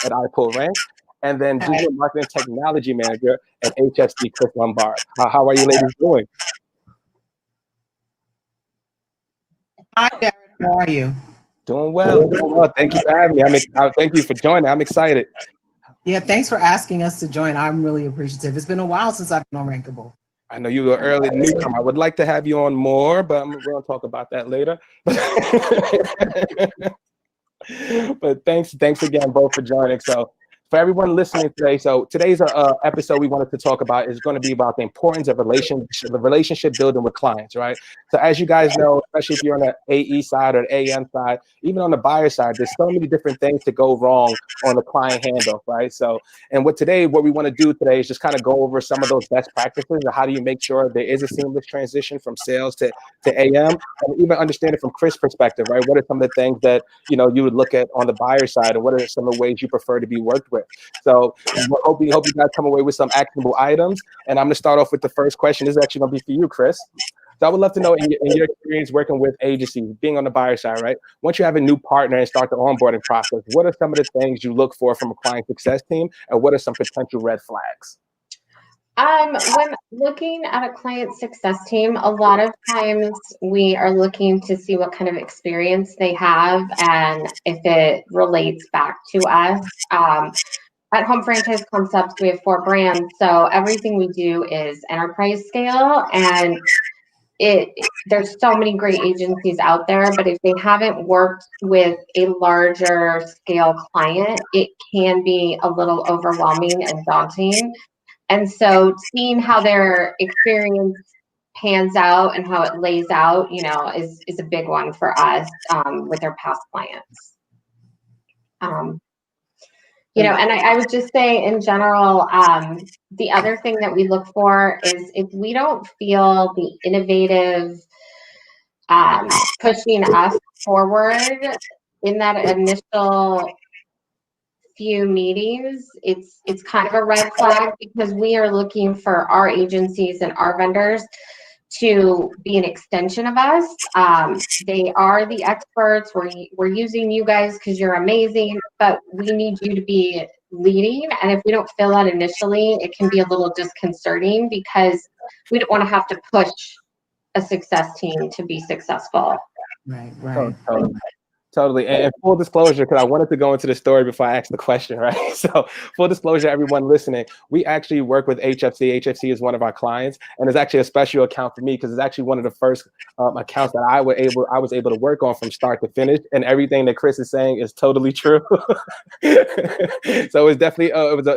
at iPullRank, and then Digital Marketing Technology Manager at HFC, Chris Lombard. How are you ladies doing? Hi, Jared. How are you? Doing well. Doing well. Thank you for having me. Thank you for joining. I'm excited. Yeah, thanks for asking us to join. I'm really appreciative. It's been a while since I've been on Rankable. I know you were early newcomer. I would like to have you on more, but we're going to talk about that later. But thanks again both for joining. So for everyone listening today, so today's episode we wanted to talk about is going to be about the importance of relationship building with clients, right? So as you guys know, especially if you're on the AE side or the AM side, even on the buyer side, there's so many different things to go wrong on the client handoff, right? So, and what we want to do today is just kind of go over some of those best practices and how do you make sure there is a seamless transition from sales to AM, and even understand it from Chris' perspective, right? What are some of the things that you would look at on the buyer side, and what are some of the ways you prefer to be worked with? So hope you guys come away with some actionable items. And I'm going to start off with the first question. This is actually going to be for you, Chris. So I would love to know in your experience working with agencies, being on the buyer side, right? Once you have a new partner and start the onboarding process, what are some of the things you look for from a client success team, and what are some potential red flags? When looking at a client success team, a lot of times we are looking to see what kind of experience they have and if it relates back to us. At Home Franchise Concepts, we have 4 brands, so everything we do is enterprise scale, and there's so many great agencies out there, but if they haven't worked with a larger scale client, it can be a little overwhelming and daunting. And so seeing how their experience pans out and how it lays out, is a big one for us with our past clients. And I would just say in general, the other thing that we look for is if we don't feel the innovative pushing us forward in that initial few meetings, it's kind of a red flag, because we are looking for our agencies and our vendors to be an extension of us. They are the experts. We're using you guys because you're amazing, but we need you to be leading. And if we don't feel that initially, it can be a little disconcerting, because we don't want to have to push a success team to be successful. Right. Totally. And full disclosure, because I wanted to go into the story before I asked the question, right? So full disclosure, everyone listening, we actually work with HFC. HFC is one of our clients, and it's actually a special account for me because it's actually one of the first accounts that I was able to work on from start to finish, and everything that Chris is saying is totally true. So it's definitely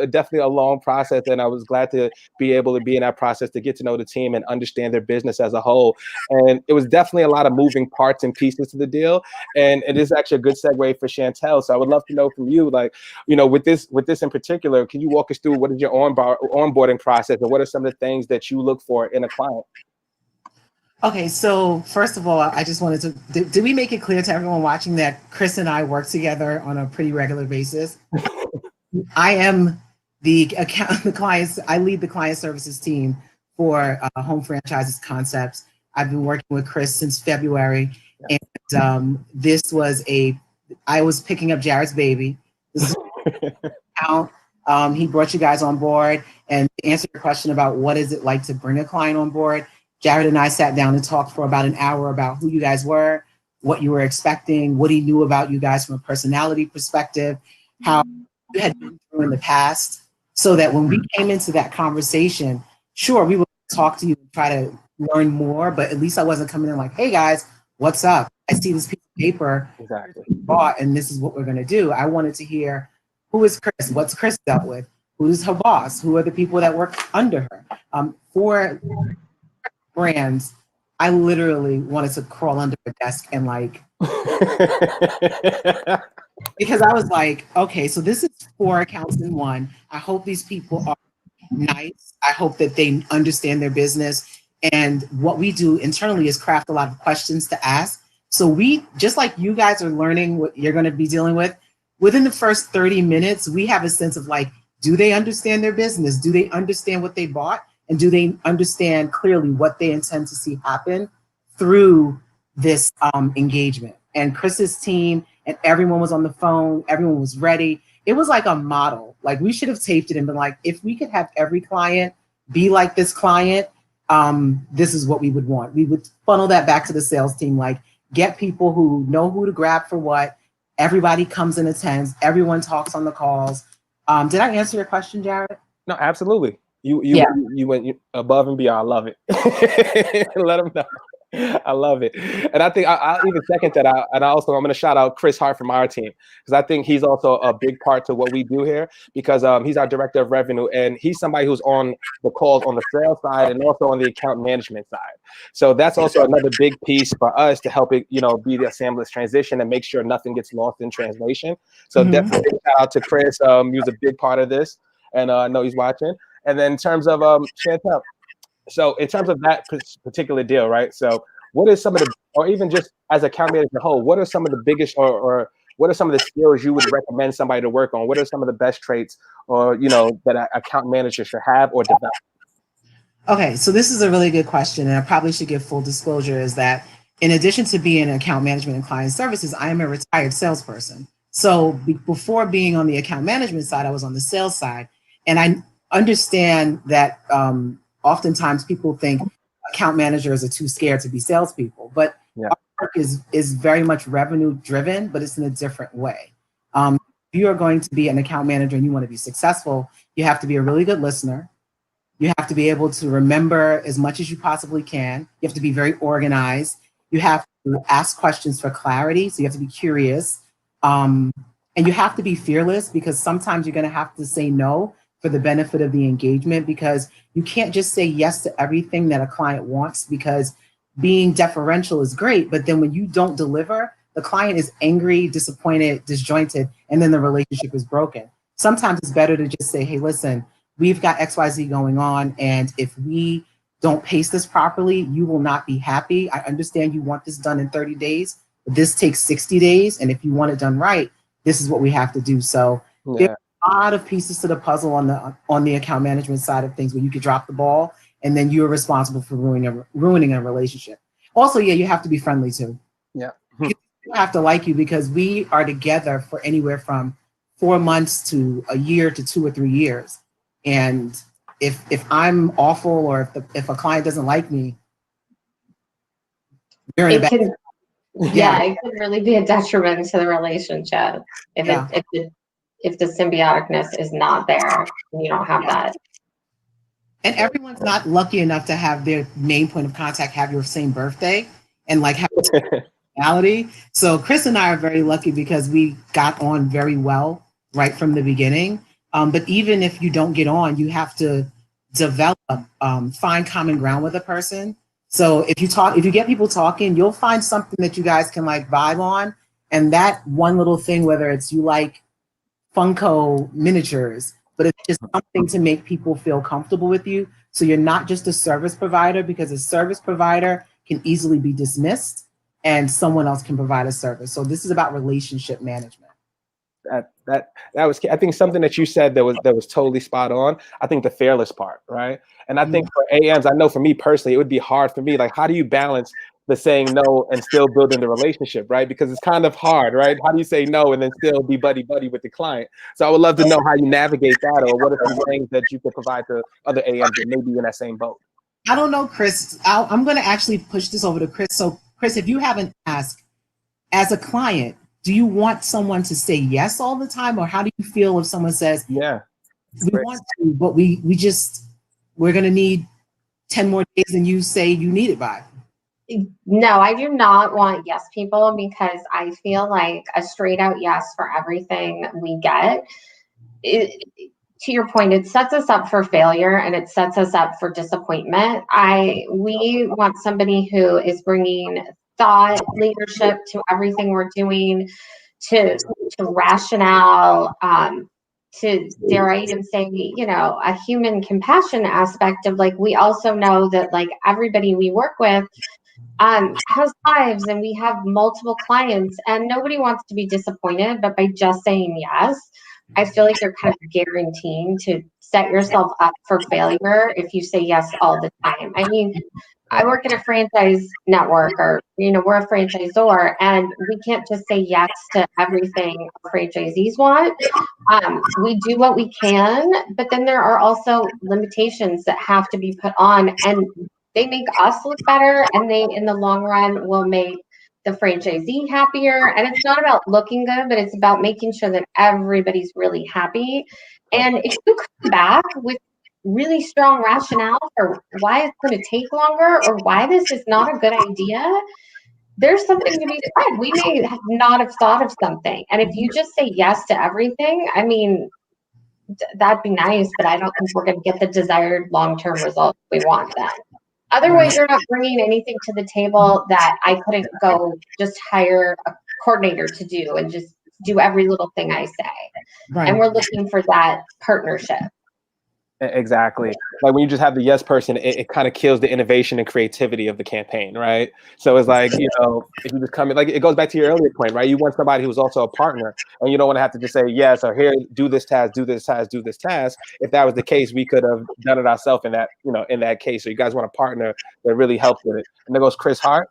definitely a long process, and I was glad to be able to be in that process to get to know the team and understand their business as a whole. And it was definitely a lot of moving parts and pieces to the deal, and it is actually a good segue for Shantel. So I would love to know from you, with this in particular, can you walk us through what is your onboarding process, and what are some of the things that you look for in a client? Okay, so first of all, I just wanted to, did we make it clear to everyone watching that Chris and I work together on a pretty regular basis? I am I lead the client services team for Home Franchises Concepts. I've been working with Chris since February. And I was picking up Jared's baby. This is he brought you guys on board. And to answer your question about what is it like to bring a client on board, Jared and I sat down and talked for about an hour about who you guys were, what you were expecting, what he knew about you guys from a personality perspective, how you had been through in the past, so that when we came into that conversation, sure, we would talk to you and try to learn more, but at least I wasn't coming in like, hey guys, what's up? I see this piece of paper bought, and this is what we're going to do. I wanted to hear, who is Chris? What's Chris dealt with? Who's her boss? Who are the people that work under her? For brands, I literally wanted to crawl under a desk and because I was like, okay, so this is 4 accounts in one. I hope these people are nice. I hope that they understand their business. And what we do internally is craft a lot of questions to ask. So we, just like you guys are learning what you're going to be dealing with, within the first 30 minutes, we have a sense of do they understand their business? Do they understand what they bought? And do they understand clearly what they intend to see happen through this engagement? And Chris's team and everyone was on the phone. Everyone was ready. it was like a model. Like we should have taped it and been like, if we could have every client be like this client, this is what we would want. We would funnel that back to the sales team, like get people who know who to grab for what. Everybody comes and attends. Everyone talks on the calls. Did I answer your question, Jared? No, absolutely. You went above and beyond. I love it. Let them know. I love it. And I think I'll even second that. I'm going to shout out Chris Hart from our team, because I think he's also a big part to what we do here, because he's our director of revenue, and he's somebody who's on the calls on the sales side and also on the account management side. So that's also another big piece for us to help it, be the seamless transition and make sure nothing gets lost in translation. So definitely shout out to Chris. He was a big part of this, and I know he's watching. And then in terms of Shantel, so in terms of that particular deal, right? So what is some of the, or even just as a account manager as a whole, what are some of the biggest, or what are some of the skills you would recommend somebody to work on? What are some of the best traits, or that an account manager should have or develop? Okay, so this is a really good question, and I probably should give full disclosure, is that in addition to being in account management and client services, I am a retired salesperson. So before being on the account management side, I was on the sales side, and I understand that oftentimes people think account managers are too scared to be salespeople, but our work is very much revenue driven, but it's in a different way. If you are going to be an account manager and you want to be successful, you have to be a really good listener. You have to be able to remember as much as you possibly can. You have to be very organized. You have to ask questions for clarity, so you have to be curious. And you have to be fearless, because sometimes you're going to have to say no for the benefit of the engagement, because you can't just say yes to everything that a client wants, because being deferential is great, but then when you don't deliver, the client is angry, disappointed, disjointed, and then the relationship is broken. Sometimes it's better to just say, hey, listen, we've got XYZ going on, and if we don't pace this properly, you will not be happy. I understand you want this done in 30 days, but this takes 60 days, and if you want it done right, this is what we have to do. So there are a lot of pieces to the puzzle on the account management side of things, where you could drop the ball and then you're responsible for ruining a relationship. Also, you have to be friendly too. Yeah. You have to like you, because we are together for anywhere from 4 months to a year to 2 or 3 years. And if I'm awful, or if a client doesn't like me, you're in a bad. It could really be a detriment to the relationship if the symbioticness is not there and you don't have that. And everyone's not lucky enough to have their main point of contact have your same birthday and like have personality. So Chris and I are very lucky, because we got on very well right from the beginning. But even if you don't get on, you have to develop, find common ground with a person. So if you get people talking, you'll find something that you guys can like vibe on. And that one little thing, whether it's you like Funko miniatures, but it's just something to make people feel comfortable with you. So you're not just a service provider, because a service provider can easily be dismissed and someone else can provide a service. So this is about relationship management. That was, I think, something that you said that was totally spot on. I think the fearless part, right? And I think for AMs, I know for me personally, it would be hard for me. Like, how do you balance the saying no and still building the relationship, right? Because it's kind of hard, right? How do you say no and then still be buddy with the client? So I would love to know how you navigate that, or what are some things that you could provide to other AMs that may be in that same boat. I don't know, Chris. I'm going to actually push this over to Chris. So Chris, if you haven't asked, as a client, do you want someone to say yes all the time? Or how do you feel if someone says, we want to, but we're going to need 10 more days than you say you need it by? No, I do not want yes people, because I feel like a straight out yes for everything we get, to your point, it sets us up for failure and it sets us up for disappointment. We want somebody who is bringing thought, leadership to everything we're doing, to rationale, to, dare I even say, a human compassion aspect of, like, we also know that, like, everybody we work with has lives, and we have multiple clients, and nobody wants to be disappointed, but by just saying yes, I feel like you're kind of guaranteeing to set yourself up for failure if you say yes all the time. I mean, I work at a franchise network, or we're a franchisor, and we can't just say yes to everything our franchisees want. We do what we can, but then there are also limitations that have to be put on, and they make us look better, and they, in the long run, will make the franchisee happier. And it's not about looking good, but it's about making sure that everybody's really happy. And if you come back with really strong rationale for why it's going to take longer or why this is not a good idea, there's something to be said. We may not have thought of something. And if you just say yes to everything, I mean, that'd be nice, but I don't think we're going to get the desired long-term results we want then. Otherwise, you're not bringing anything to the table that I couldn't go just hire a coordinator to do and just do every little thing I say. Right. And we're looking for that partnership. Exactly. Like when you just have the yes person, it kind of kills the innovation and creativity of the campaign, right? So it's like, if you just come in, like it goes back to your earlier point, right? You want somebody who's also a partner, and you don't want to have to just say yes or here, do this task, do this task, do this task. If that was the case, we could have done it ourselves in that, in that case. So you guys want a partner that really helps with it. And there goes Chris Hart.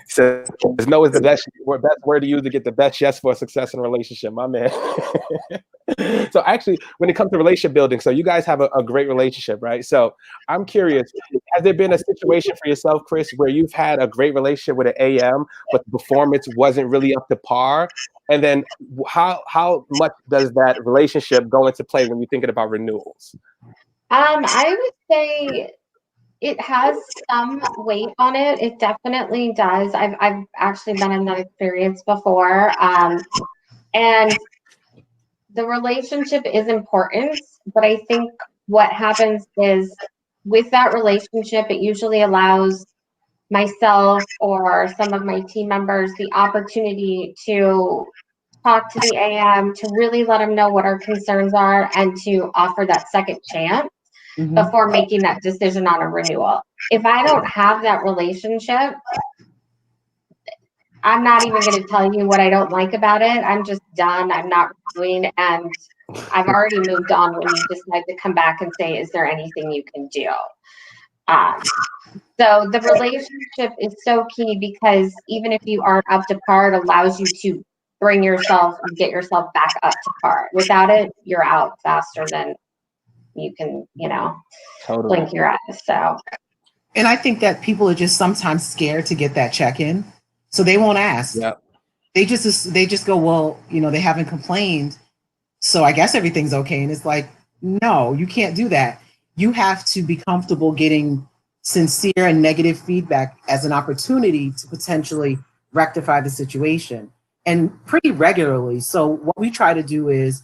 So no is the best word to use to get the best yes for success in a relationship, my man. So actually, when it comes to relationship building, so you guys have a great relationship, right? So I'm curious, has there been a situation for yourself, Chris, where you've had a great relationship with an AM, but the performance wasn't really up to par? And then how much does that relationship go into play when you're thinking about renewals? I would say it has some weight on it. It definitely does. I've actually been in that experience before. And the relationship is important, but I think what happens is with that relationship, it usually allows myself or some of my team members the opportunity to talk to the AM, to really let them know what our concerns are, and to offer that second chance before making that decision on a renewal. If I don't have that relationship, I'm not even going to tell you what I don't like about it. I'm just done. I'm not renewing, and I've already moved on when you decide to come back and say, is there anything you can do? So the relationship is so key, because even if you aren't up to par, it allows you to bring yourself and get yourself back up to par. Without it, you're out faster than you can, totally blink your eyes. So, and I think that people are just sometimes scared to get that check-in, so they won't ask. Yeah. They just go, well, they haven't complained, so I guess everything's okay. And it's like, no, you can't do that. You have to be comfortable getting sincere and negative feedback as an opportunity to potentially rectify the situation, and pretty regularly. So what we try to do is,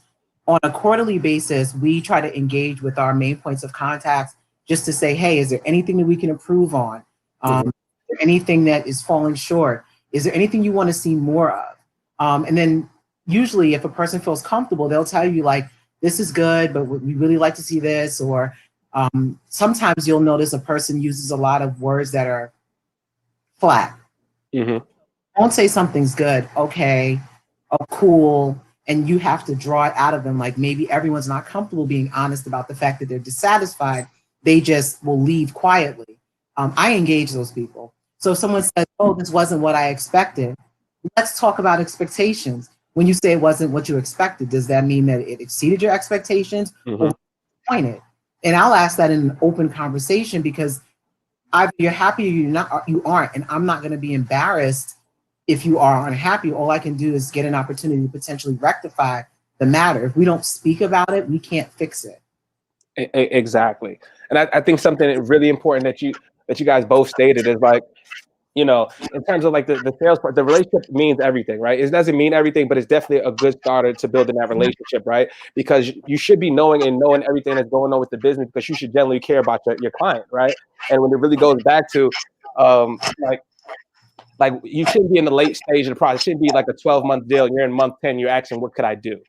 on a quarterly basis, we try to engage with our main points of contact just to say, hey, is there anything that we can improve on? Is there anything that is falling short? Is there anything you want to see more of? And then usually if a person feels comfortable, they'll tell you like, this is good, but we really like to see this. Or sometimes you'll notice a person uses a lot of words that are flat. Don't say something's good, okay, oh, cool, and you have to draw it out of them. Like maybe everyone's not comfortable being honest about the fact that they're dissatisfied. They just will leave quietly. I engage those people. So if someone says, oh, this wasn't what I expected, let's talk about expectations. When you say it wasn't what you expected, does that mean that it exceeded your expectations or disappointed? And I'll ask that in an open conversation, because either you're happy or you aren't, and I'm not going to be embarrassed if you are unhappy. All I can do is get an opportunity to potentially rectify the matter. If we don't speak about it, we can't fix it. Exactly. And I think something really important that you guys both stated is like, in terms of like the sales part, the relationship means everything, right? It doesn't mean everything, but it's definitely a good starter to building that relationship, right? Because you should be knowing everything that's going on with the business, because you should generally care about your client, right? And when it really goes back to like you shouldn't be in the late stage of the process. It shouldn't be like a 12-month deal. You're in month 10, you're asking, what could I do?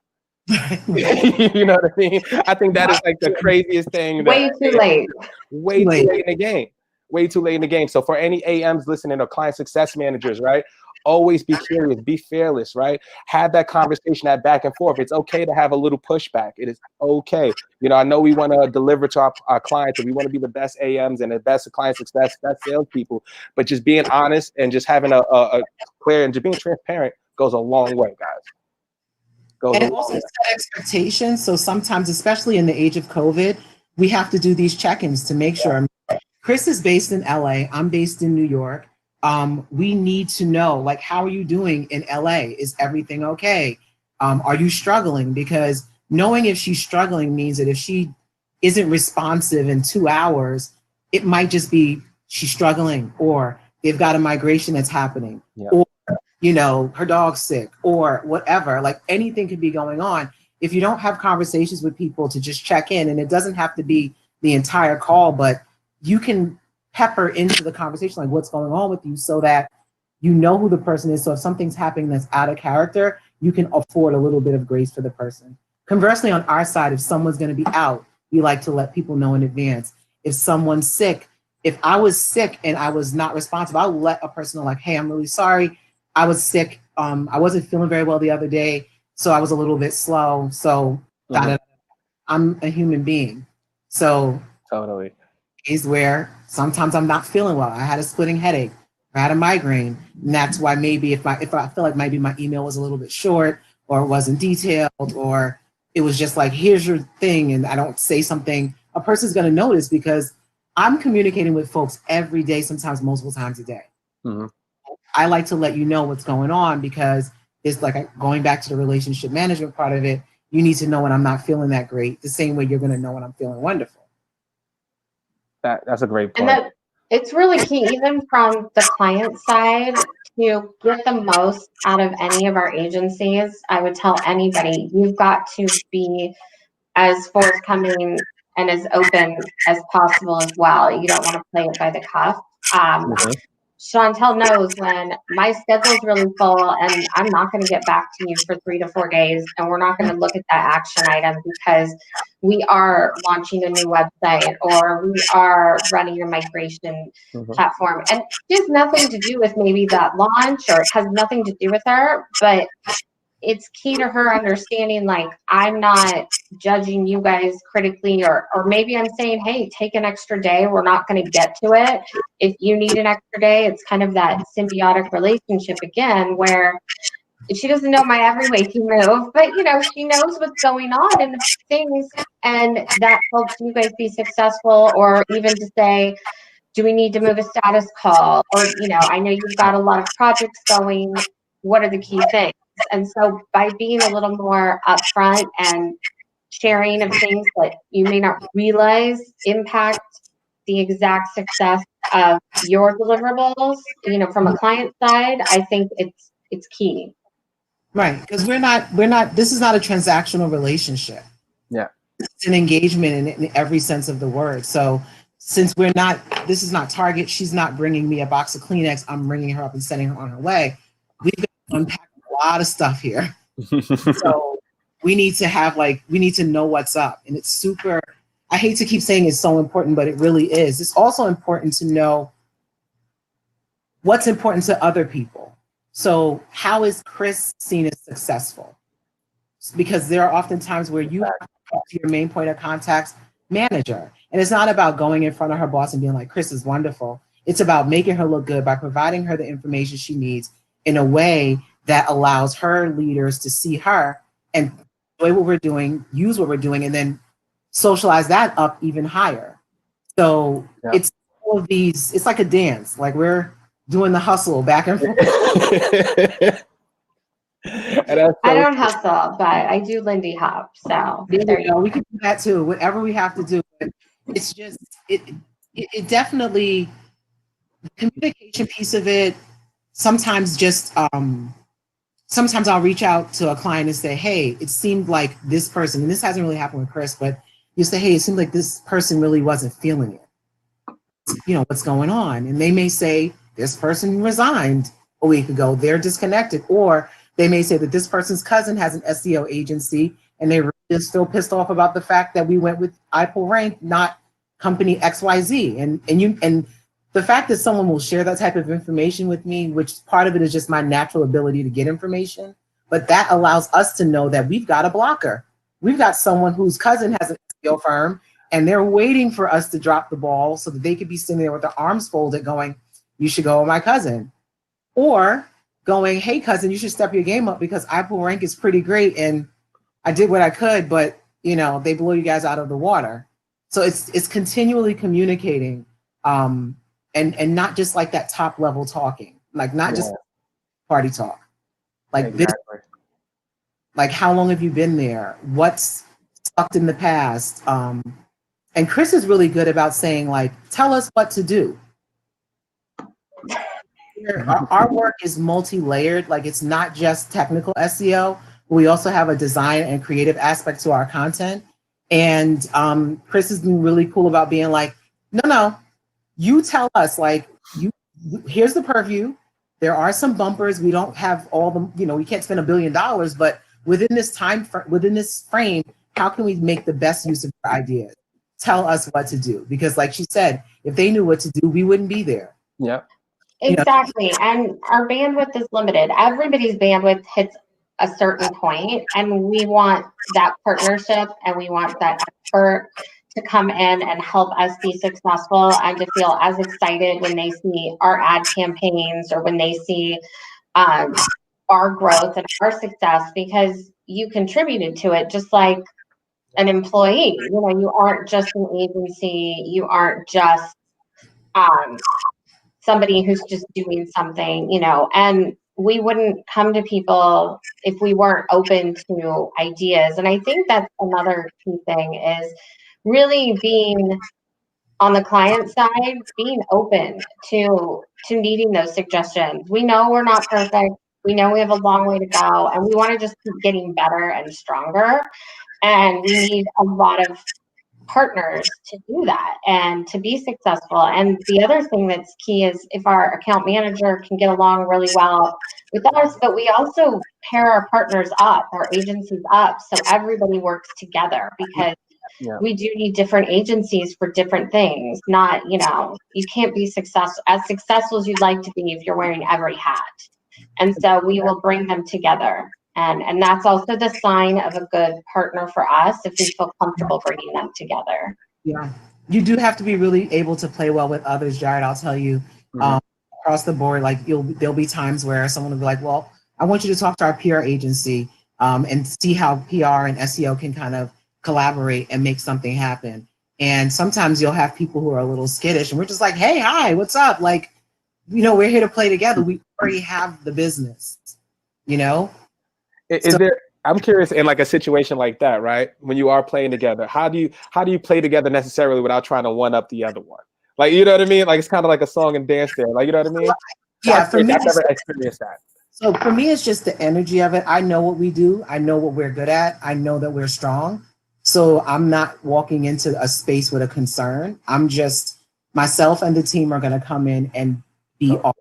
You know what I mean? I think that is like the craziest thing. Way too late. Way too late in the game. Way too late in the game. So for any AMs listening or client success managers, right? Always be curious, be fearless, right? Have that conversation, that back and forth. It's okay to have a little pushback. It is okay. You know, I know we want to deliver to our clients, and we want to be the best AMs and the best client success, best salespeople, but just being honest and just having a clear and just being transparent goes a long way, guys. And also set expectations. So sometimes, especially in the age of COVID, we have to do these check-ins to make sure. Chris is based in LA. I'm based in New York. We need to know, like, how are you doing in LA? Is everything okay? Are you struggling? Because knowing if she's struggling means that if she isn't responsive in 2 hours, it might just be she's struggling, or they've got a migration that's happening, or, you know, her dog's sick, or whatever. Like, anything could be going on. If you don't have conversations with people to just check in, and it doesn't have to be the entire call, but you can pepper into the conversation, like, what's going on with you, so that you know who the person is. So if something's happening that's out of character, you can afford a little bit of grace for the person. Conversely, on our side, if someone's going to be out, we like to let people know in advance. If someone's sick, if I was sick and I was not responsive, I'll let a person know, like, hey, I'm really sorry. I was sick. I wasn't feeling very well the other day, so I was a little bit slow. So I'm a human being. So totally. Is where sometimes I'm not feeling well. I had a splitting headache. I had a migraine. And that's why maybe if I feel like maybe my email was a little bit short, or it wasn't detailed, or it was just like, here's your thing, and I don't say something, a person's going to notice, because I'm communicating with folks every day, sometimes multiple times a day. I like to let you know what's going on, because it's like, going back to the relationship management part of it, you need to know when I'm not feeling that great, the same way you're going to know when I'm feeling wonderful. That's a great point. And that it's really key, even from the client side, to get the most out of any of our agencies. I would tell anybody, you've got to be as forthcoming and as open as possible as well. You don't want to play it by the cuff. Shantel knows when my schedule's really full and I'm not going to get back to you for 3 to 4 days, and we're not going to look at that action item because we are launching a new website or we are running a migration platform. And it has nothing to do with maybe that launch, or it has nothing to do with her, but it's key to her understanding, like, I'm not judging you guys critically, or maybe I'm saying, hey, take an extra day. We're not going to get to it. If you need an extra day, it's kind of that symbiotic relationship again, where she doesn't know my every waking move, but, you know, she knows what's going on in the things, and that helps you guys be successful. Or even to say, do we need to move a status call? Or, you know, I know you've got a lot of projects going. What are the key things? And so by being a little more upfront and sharing of things that you may not realize impact the exact success of your deliverables, you know, from a client side, I think it's key. Right, because we're not, this is not a transactional relationship. Yeah. It's an engagement in every sense of the word. So since we're not, this is not Target, she's not bringing me a box of Kleenex, I'm bringing her up and sending her on her way. We've got to unpack a lot of stuff here. So we need to have, like, we need to know what's up. And it's super, I hate to keep saying it's so important, but it really is. It's also important to know what's important to other people. So how is Chris seen as successful? Because there are often times where you have to talk to your main point of contact's manager. And it's not about going in front of her boss and being like, Chris is wonderful. It's about making her look good by providing her the information she needs in a way that allows her leaders to see her and enjoy what we're doing, use what we're doing, and then socialize that up even higher. So it's all of these, it's like a dance, like we're doing the hustle back and forth. I don't hustle, but I do Lindy Hop. So there you go. We can do that too, whatever we have to do. But it's just, it definitely, the communication piece of it, sometimes just, sometimes I'll reach out to a client and say, hey, it seemed like this person, and this hasn't really happened with Chris, but you say, hey, it seemed like this person really wasn't feeling it. You know, what's going on? And they may say, this person resigned a week ago, they're disconnected. Or they may say that this person's cousin has an SEO agency and they're still pissed off about the fact that we went with iPullRank, not company XYZ. And the fact that someone will share that type of information with me, which part of it is just my natural ability to get information, but that allows us to know that we've got a blocker. We've got someone whose cousin has an SEO firm and they're waiting for us to drop the ball so that they could be sitting there with their arms folded going, you should go with my cousin. Or going, hey cousin, you should step your game up because iPullRank is pretty great and I did what I could, but you know, they blow you guys out of the water. So it's continually communicating, and not just like that top level talking, like not just party talk, like exactly. This, like how long have you been there? What's sucked in the past? And Chris is really good about saying like, tell us what to do. Our work is multi-layered, like it's not just technical SEO. We also have a design and creative aspect to our content. And Chris has been really cool about being like, no, you tell us, like, here's the purview. There are some bumpers. We don't have all the, you know, we can't spend $1 billion, but within this within this frame, how can we make the best use of our ideas? Tell us what to do. Because like she said, if they knew what to do, we wouldn't be there. Yeah. Exactly. And our bandwidth is limited. Everybody's bandwidth hits a certain point, and we want that partnership and we want that expert to come in and help us be successful and to feel as excited when they see our ad campaigns or when they see our growth and our success, because you contributed to it just like an employee. You know, you aren't just an agency, you aren't just somebody who's just doing something, you know, and we wouldn't come to people if we weren't open to ideas. And I think that's another key thing is really being on the client side, being open to needing those suggestions. We know we're not perfect. We know we have a long way to go, and we want to just keep getting better and stronger. And we need a lot of partners to do that and to be successful. And the other thing that's key is if our account manager can get along really well with us, but we also pair our partners up, our agencies up, so everybody works together, because we do need different agencies for different things. Not, you know, you can't be as successful as you'd like to be if you're wearing every hat. And so we will bring them together. And that's also the sign of a good partner for us, if we feel comfortable bringing them together. Yeah, you do have to be really able to play well with others, Jared. I'll tell you, across the board, like there'll be times where someone will be like, well, I want you to talk to our PR agency and see how PR and SEO can kind of collaborate and make something happen. And sometimes you'll have people who are a little skittish and we're just like, hey, hi, what's up? Like, you know, we're here to play together. We already have the business, you know? I'm curious, in like a situation like that, right? When you are playing together, how do you play together necessarily without trying to one up the other one? Like, you know what I mean? Like, it's kind of like a song and dance there. Like, you know what I mean? Yeah, for me, I've never experienced that. So for me, it's just the energy of it. I know what we do. I know what we're good at. I know that we're strong. So I'm not walking into a space with a concern. I'm just, myself and the team are going to come in and be all.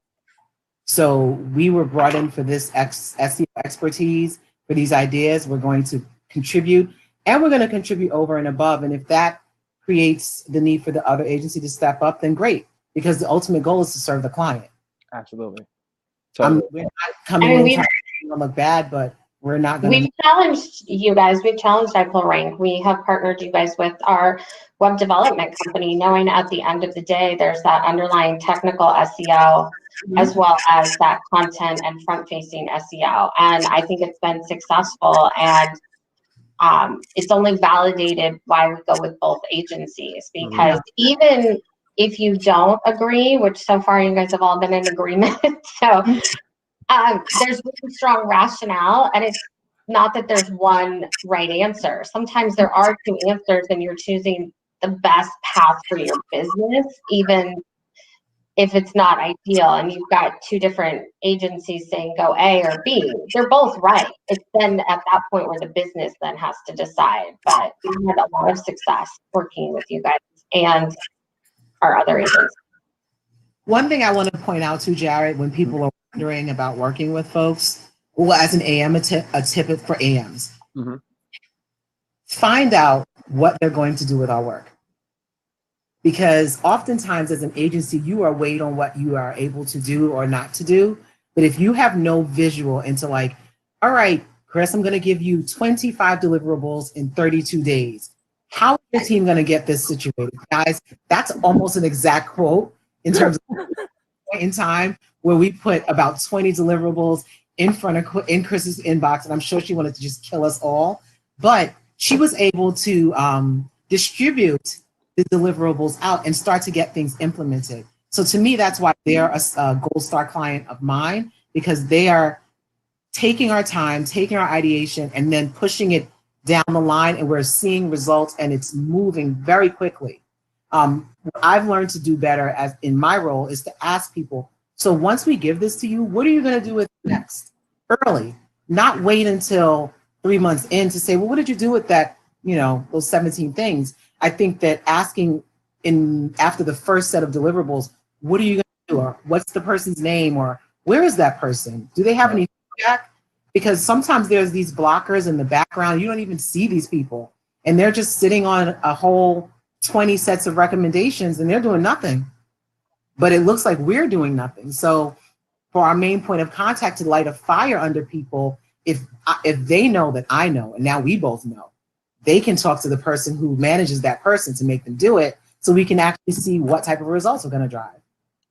So we were brought in for this SEO expertise, for these ideas. We're going to contribute, and we're going to contribute over and above. And if that creates the need for the other agency to step up, then great, because the ultimate goal is to serve the client. Absolutely. Totally. We're not coming in trying to look bad, but we're not going to. We've challenged you guys. We've challenged iPullRank. We have partnered you guys with our web development company, knowing at the end of the day, there's that underlying technical SEO as well as that content and front-facing SEO. And I think it's been successful, and it's only validated why we go with both agencies, because even if you don't agree, which so far you guys have all been in agreement, so there's really strong rationale, and it's not that there's one right answer. Sometimes there are two answers and you're choosing the best path for your business, even if it's not ideal, and you've got two different agencies saying go A or B. They're both right. It's then at that point where the business then has to decide. But we've had a lot of success working with you guys and our other agents. One thing I want to point out to Jared, when people are wondering about working with folks, well, as an AM, a tip for AMs, find out what they're going to do with our work. because oftentimes as an agency, you are weighed on what you are able to do or not to do. But if you have no visual into like, all right, Chris, I'm going to give you 25 deliverables in 32 days. How is your team going to get this situated? Guys, that's almost an exact quote in terms of point in time where we put about 20 deliverables in front of in Chris's inbox, and I'm sure she wanted to just kill us all. But she was able to distribute the deliverables out and start to get things implemented. So to me, that's why they're a Gold Star client of mine, because they are taking our time, taking our ideation, and then pushing it down the line, and we're seeing results, and it's moving very quickly. What I've learned to do better as in my role is to ask people, so once we give this to you, what are you going to do with it next? Early, not wait until 3 months in to say, well, what did you do with that, those 17 things? I think that asking after the first set of deliverables, what are you going to do? Or what's the person's name? Or where is that person? Do they have any feedback? Because sometimes there's these blockers in the background. You don't even see these people. And they're just sitting on a whole 20 sets of recommendations and they're doing nothing. But it looks like we're doing nothing. So for our main point of contact to light a fire under people, if they know that I know, and now we both know, they can talk to the person who manages that person to make them do it, so we can actually see what type of results we're going to drive.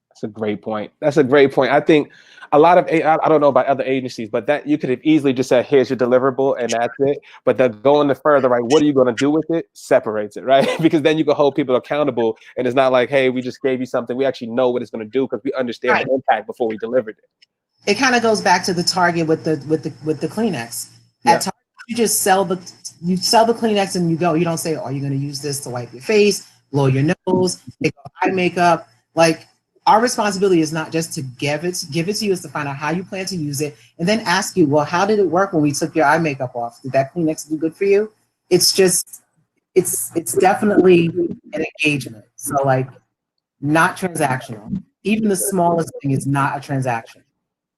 That's a great point. That's a great point. I think a lot of, I don't know about other agencies, but that you could have easily just said, here's your deliverable and that's it. But the going the further, right? What are you going to do with it? Separates it, right? Because then you can hold people accountable, and it's not like, hey, we just gave you something. We actually know what it's going to do because we understand the impact before we delivered it. It kind of goes back to the Target with the Kleenex. At Target, you just sell the Kleenex and you go. You don't say, "Oh, are you going to use this to wipe your face, blow your nose, take off eye makeup?" Like, our responsibility is not just to give it to you, is to find out how you plan to use it, and then ask you, well, how did it work when we took your eye makeup off? Did that Kleenex do good for you? It's just, it's definitely an engagement. So like, not transactional. Even the smallest thing is not a transaction.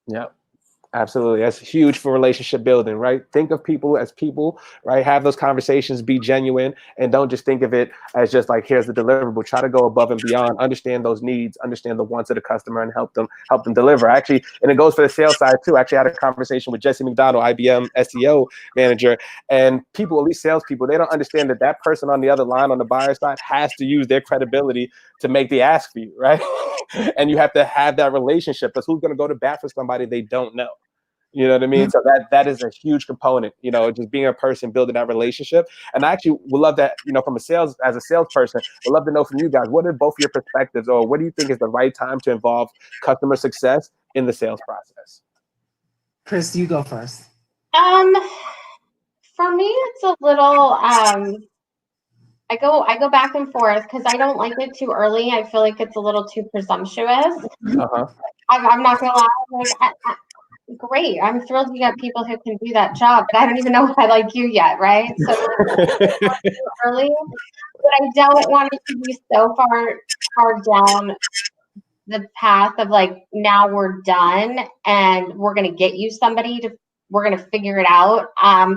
Yeah. Absolutely. That's huge for relationship building, right? Think of people as people, right? Have those conversations, be genuine, and don't just think of it as just like, here's the deliverable. Try to go above and beyond, understand those needs, understand the wants of the customer, and help them deliver. Actually, and it goes for the sales side too. Actually, I had a conversation with Jesse McDonald, IBM SEO manager, and people, at least salespeople, they don't understand that that person on the other line on the buyer side has to use their credibility to make the ask for you, right? And you have to have that relationship, because who's going to go to bat for somebody they don't know? You know what I mean? So that is a huge component, just being a person, building that relationship. And I actually would love that, from as a salesperson, would love to know from you guys, what are both your perspectives, or what do you think is the right time to involve customer success in the sales process? Chris, you go first. For me, it's a little, I go back and forth because I don't like it too early. I feel like it's a little too presumptuous. I'm not gonna lie. Like, great. I'm thrilled you got people who can do that job, but I don't even know if I like you yet, right? So early, but I don't want it to be so far down the path of like, now we're done and we're gonna get you we're gonna figure it out. I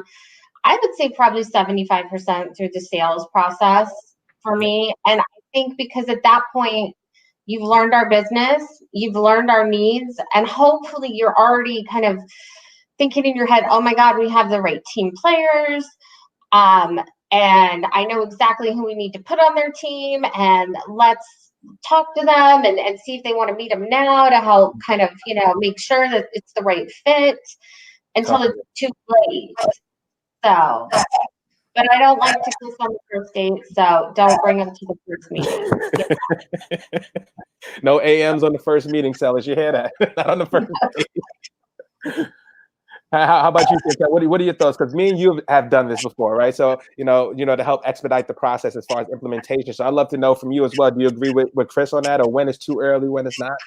would say probably 75% through the sales process for me. And I think because at that point, you've learned our business, you've learned our needs, and hopefully you're already kind of thinking in your head, oh my God, we have the right team players. And I know exactly who we need to put on their team, and let's talk to them and see if they want to meet them now to help kind of, make sure that it's the right fit until it's too late. So, but I don't like to kiss on the first date, so don't bring them to the first meeting. No AMs on the first meeting, sellers. You hear that? Not on the first date. How about you, Chris? What are your thoughts? Because me and you have done this before, right? So, to help expedite the process as far as implementation. So I'd love to know from you as well. Do you agree with Chris on that, or when it's too early, when it's not?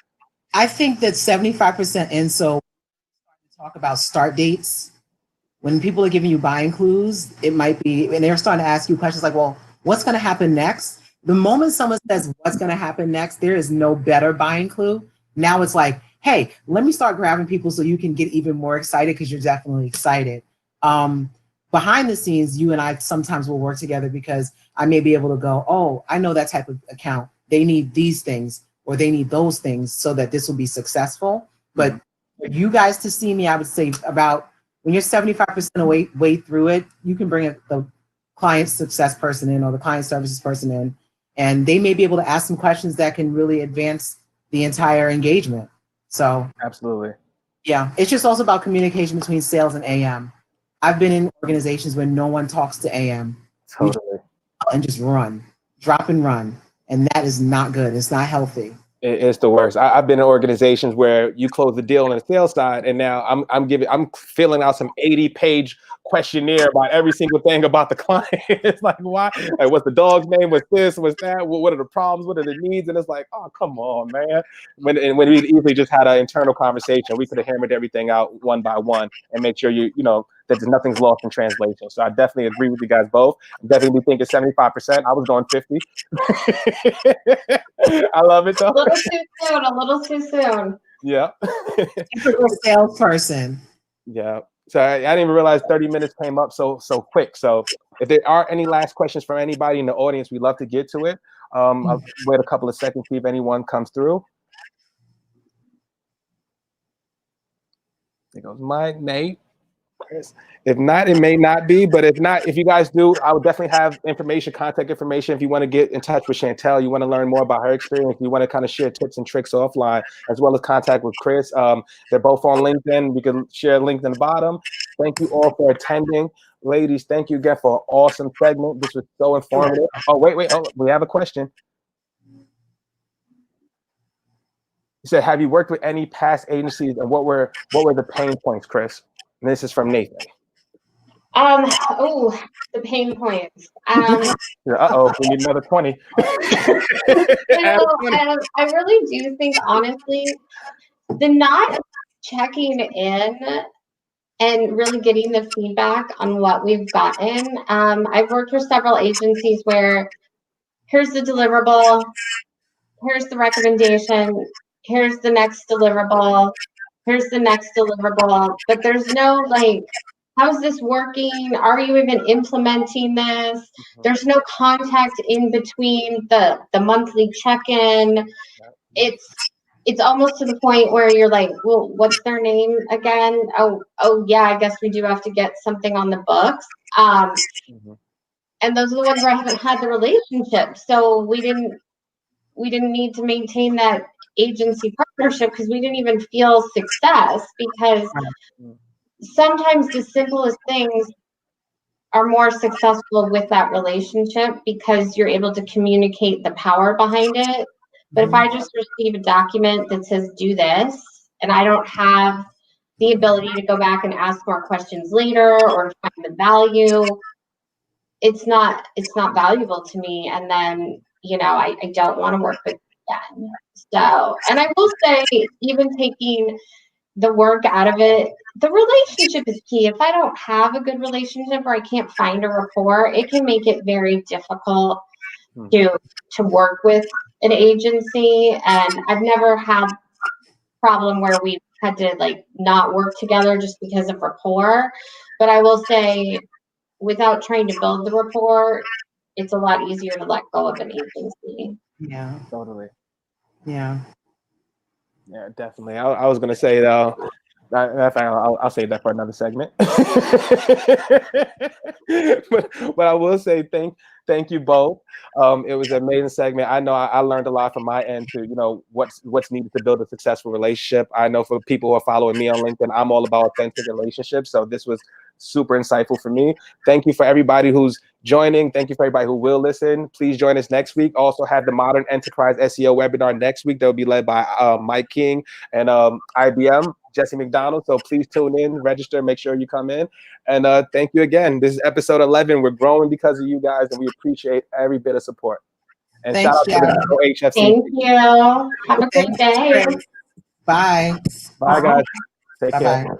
I think that 75% in, so talk about start dates. When people are giving you buying clues, it might be, and they're starting to ask you questions like, well, what's going to happen next? The moment someone says what's going to happen next, there is no better buying clue. Now it's like, hey, let me start grabbing people so you can get even more excited, because you're definitely excited. behind the scenes, you and I sometimes will work together because I may be able to go, oh, I know that type of account. They need these things or they need those things so that this will be successful. But for you guys to see me, I would say about when you're 75% way through it, you can bring the client success person in or the client services person in, and they may be able to ask some questions that can really advance the entire engagement. So absolutely. Yeah, it's just also about communication between sales and AM. I've been in organizations where no one talks to AM. Totally. And just run, drop and run. And that is not good. It's not healthy. It's the worst. I've been in organizations where you close the deal on the sales side, and now I'm filling out some 80-page questionnaire about every single thing about the client. It's like, why? Like, what's the dog's name? What's this? What's that? What are the problems? What are the needs? And it's like, oh, come on, man. When we easily just had an internal conversation, we could have hammered everything out one by one and make sure you know that nothing's lost in translation. So I definitely agree with you guys both. I definitely think it's 75%. I was going 50. I love it though. A little too soon. Yeah. Typical salesperson. Yeah. So I didn't even realize 30 minutes came up so quick. So if there are any last questions from anybody in the audience, we'd love to get to it. I'll wait a couple of seconds, see if anyone comes through. There goes Mike, Nate. If not, it may not be, but if not, if you guys do, I would definitely have information, contact information. If you want to get in touch with Shantel, you want to learn more about her experience, you want to kind of share tips and tricks offline, as well as contact with Chris. They're both on LinkedIn. We can share links in the bottom. Thank you all for attending. Ladies, thank you again for an awesome segment. This was so informative. Oh, wait. Oh, we have a question. He said, have you worked with any past agencies, and what were the pain points, Chris? And this is from Nathan. The pain points. We need another 20. I really do think, honestly, the not checking in and really getting the feedback on what we've gotten. I've worked with several agencies where here's the deliverable, here's the recommendation, here's the next deliverable, here's the next deliverable, but there's no like, how's this working? Are you even implementing this? There's no contact in between the monthly check-in. It's almost to the point where you're like, well, what's their name again? Oh yeah, I guess we do have to get something on the books. And those are the ones where I haven't had the relationship. So we didn't need to maintain that agency partnership because we didn't even feel success, because sometimes the simplest things are more successful with that relationship because you're able to communicate the power behind it. But if I just receive a document that says do this, and I don't have the ability to go back and ask more questions later or find the value, it's not valuable to me. And then, I don't want to work with them. So, and I will say, even taking the work out of it, the relationship is key. If I don't have a good relationship or I can't find a rapport, it can make it very difficult to work with an agency. And I've never had a problem where we've had to like not work together just because of rapport. But I will say, without trying to build the rapport, it's a lot easier to let go of an agency. Yeah. Totally. Yeah. Yeah, definitely. I was gonna say though, I'll save that for another segment. but I will say thank you both. It was an amazing segment. I know I learned a lot from my end to what's needed to build a successful relationship. I know for people who are following me on LinkedIn, I'm all about authentic relationships. So this was super insightful for me. Thank you for everybody who's joining. Thank you for everybody who will listen. Please join us next week. Also have the Modern Enterprise SEO webinar next week. They'll be led by Mike King and IBM, Jesse McDonald. So please tune in, register, make sure you come in. And thank you again. This is episode 11. We're growing because of you guys, and we appreciate every bit of support. And Thanks, shout out to the GoHFC. Thank you. Have a great day. Bye. Bye, guys. Take care. Bye-bye.